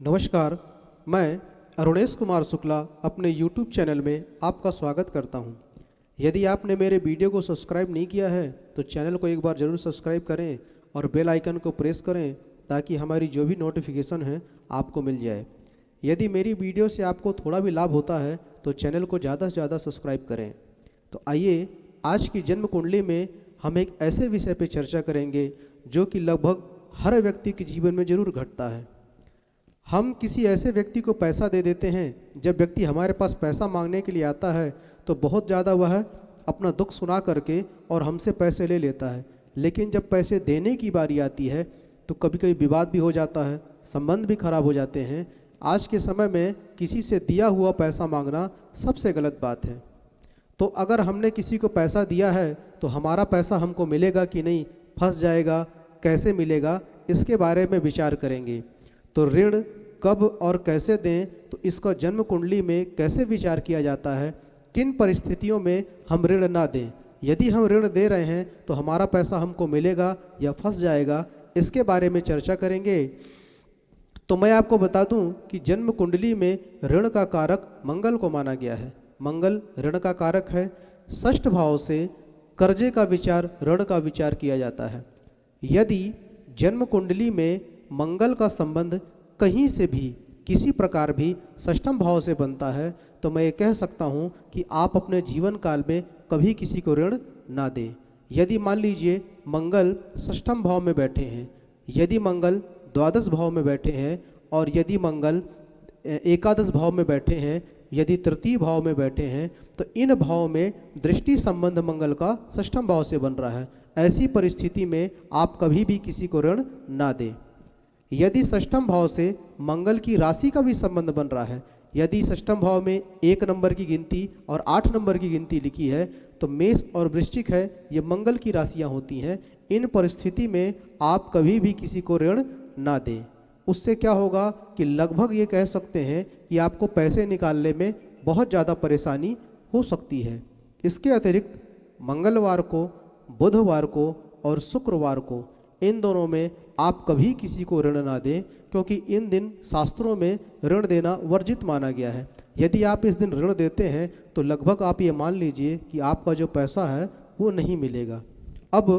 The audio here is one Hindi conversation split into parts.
नमस्कार, मैं अरुणेश कुमार शुक्ला अपने YouTube चैनल में आपका स्वागत करता हूं। यदि आपने मेरे वीडियो को सब्सक्राइब नहीं किया है तो चैनल को एक बार ज़रूर सब्सक्राइब करें और बेल आइकन को प्रेस करें ताकि हमारी जो भी नोटिफिकेशन है आपको मिल जाए। यदि मेरी वीडियो से आपको थोड़ा भी लाभ होता है तो चैनल को ज़्यादा से ज़्यादा सब्सक्राइब करें। तो आइए आज की जन्म कुंडली में हम एक ऐसे विषय पर चर्चा करेंगे जो कि लगभग हर व्यक्ति के जीवन में ज़रूर घटता है। हम किसी ऐसे व्यक्ति को पैसा दे देते हैं, जब व्यक्ति हमारे पास पैसा मांगने के लिए आता है तो बहुत ज़्यादा वह अपना दुख सुना करके और हमसे पैसे ले लेता है, लेकिन जब पैसे देने की बारी आती है तो कभी कभी विवाद भी हो जाता है, संबंध भी खराब हो जाते हैं। आज के समय में किसी से दिया हुआ पैसा मांगना सबसे गलत बात है। तो अगर हमने किसी को पैसा दिया है तो हमारा पैसा हमको मिलेगा कि नहीं, फंस जाएगा, कैसे मिलेगा, इसके बारे में विचार करेंगे। तो ऋण कब और कैसे दें, तो इसका जन्म कुंडली में कैसे विचार किया जाता है, किन परिस्थितियों में हम ऋण ना दें, यदि हम ऋण दे रहे हैं तो हमारा पैसा हमको मिलेगा या फंस जाएगा, इसके बारे में चर्चा करेंगे। तो मैं आपको बता दूं कि जन्म कुंडली में ऋण का कारक मंगल को माना गया है। मंगल ऋण का कारक है। षष्ठ भाव से कर्जे का विचार, ऋण का विचार किया जाता है। यदि जन्म कुंडली में मंगल का संबंध कहीं से भी किसी प्रकार भी षष्ठम भाव से बनता है तो मैं ये कह सकता हूँ कि आप अपने जीवन काल में कभी किसी को ऋण ना दें। यदि मान लीजिए मंगल षष्ठम भाव में बैठे हैं, यदि मंगल द्वादश भाव में बैठे हैं और यदि मंगल एकादश भाव में बैठे हैं, यदि तृतीय भाव में बैठे हैं, तो इन भाव में दृष्टि संबंध मंगल का षष्ठम भाव से बन रहा है। ऐसी परिस्थिति में आप कभी भी किसी को ऋण ना दें। यदि षष्ठम भाव से मंगल की राशि का भी संबंध बन रहा है, यदि षष्ठम भाव में 1 नंबर की गिनती और 8 नंबर की गिनती लिखी है तो मेष और वृश्चिक है, ये मंगल की राशियां होती हैं। इन परिस्थिति में आप कभी भी किसी को ऋण ना दें। उससे क्या होगा कि लगभग ये कह सकते हैं कि आपको पैसे निकालने में बहुत ज़्यादा परेशानी हो सकती है। इसके अतिरिक्त मंगलवार को, बुधवार को और शुक्रवार को, इन दोनों में आप कभी किसी को ऋण ना दें, क्योंकि इन दिन शास्त्रों में ऋण देना वर्जित माना गया है। यदि आप इस दिन ऋण देते हैं तो लगभग आप ये मान लीजिए कि आपका जो पैसा है वो नहीं मिलेगा। अब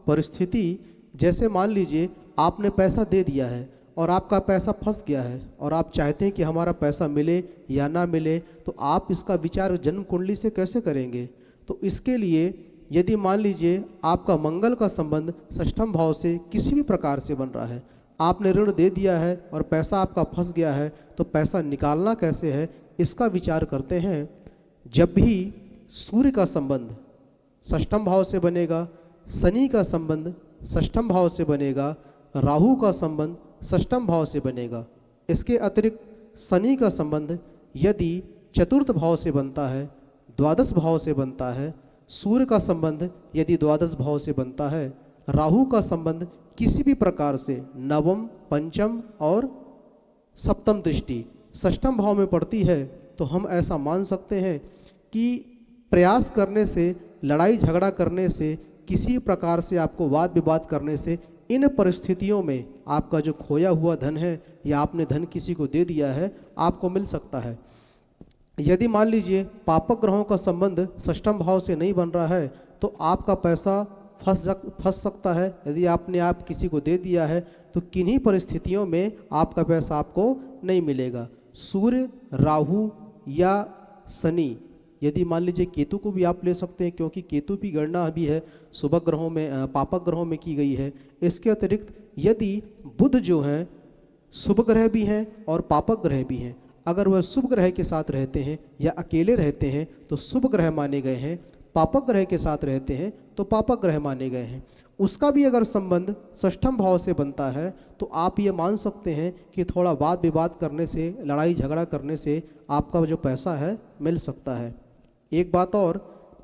परिस्थिति, जैसे मान लीजिए आपने पैसा दे दिया है और आपका पैसा फंस गया है और आप चाहते हैं कि हमारा पैसा मिले या ना मिले, तो आप इसका विचार जन्म कुंडली से कैसे करेंगे? तो इसके लिए यदि मान लीजिए आपका मंगल का संबंध षष्ठम भाव से किसी भी प्रकार से बन रहा है, आपने ऋण दे दिया है और पैसा आपका फंस गया है, तो पैसा निकालना कैसे है, इसका विचार करते हैं। जब भी सूर्य का संबंध षष्ठम भाव से बनेगा, शनि का संबंध षष्ठम भाव से बनेगा, राहु का संबंध षष्ठम भाव से बनेगा। इसके अतिरिक्त शनि का संबंध यदि चतुर्थ भाव से बनता है, द्वादश भाव से बनता है, सूर्य का संबंध यदि द्वादश भाव से बनता है, राहु का संबंध किसी भी प्रकार से नवम, पंचम और सप्तम दृष्टि षष्ठम भाव में पड़ती है, तो हम ऐसा मान सकते हैं कि प्रयास करने से, लड़ाई झगड़ा करने से, किसी प्रकार से आपको वाद विवाद करने से, इन परिस्थितियों में आपका जो खोया हुआ धन है या आपने धन किसी को दे दिया है, आपको मिल सकता है। यदि मान लीजिए पापक ग्रहों का संबंध षष्ठम भाव से नहीं बन रहा है तो आपका पैसा फंस सकता है। यदि आपने किसी को दे दिया है तो किन्हीं परिस्थितियों में आपका पैसा आपको नहीं मिलेगा। सूर्य, राहु या शनि, यदि मान लीजिए केतु को भी आप ले सकते हैं, क्योंकि केतु की गणना अभी है शुभ ग्रहों में, पापक ग्रहों में की गई है। इसके अतिरिक्त यदि बुध जो है शुभ ग्रह भी हैं और पापक ग्रह भी हैं, अगर वह शुभ ग्रह के साथ रहते हैं या अकेले रहते हैं तो शुभ ग्रह माने गए हैं, पापक ग्रह के साथ रहते हैं तो पापक ग्रह माने गए हैं। उसका भी अगर संबंध षष्ठम भाव से बनता है तो आप ये मान सकते हैं कि थोड़ा वाद विवाद करने से, लड़ाई झगड़ा करने से आपका जो पैसा है मिल सकता है। एक बात और,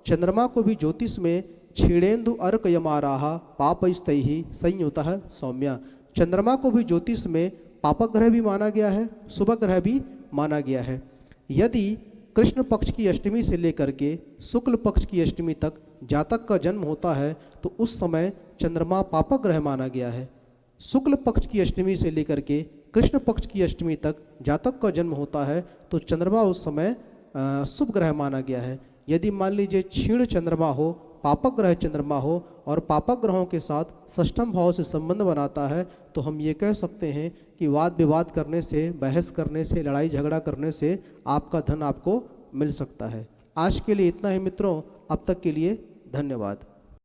चंद्रमा को भी ज्योतिष में क्षीणेन्दु अर्क यमाराहा पापस्तैहि संयुतः सौम्या, चंद्रमा को भी ज्योतिष में पापक ग्रह भी माना गया है, शुभ ग्रह भी माना गया है। यदि कृष्ण पक्ष की अष्टमी से लेकर के शुक्ल पक्ष की अष्टमी तक जातक का जन्म होता है तो उस समय चंद्रमा पापक ग्रह माना गया है। शुक्ल पक्ष की अष्टमी से लेकर के कृष्ण पक्ष की अष्टमी तक जातक का जन्म होता है तो चंद्रमा उस समय शुभ ग्रह माना गया है। यदि मान लीजिए क्षीण चंद्रमा हो, पापक ग्रह चंद्रमा हो और पापक ग्रहों के साथ षष्ठम भाव से संबंध बनाता है तो हम ये कह सकते हैं कि वाद विवाद करने से, बहस करने से, लड़ाई झगड़ा करने से आपका धन आपको मिल सकता है। आज के लिए इतना ही मित्रों, अब तक के लिए धन्यवाद।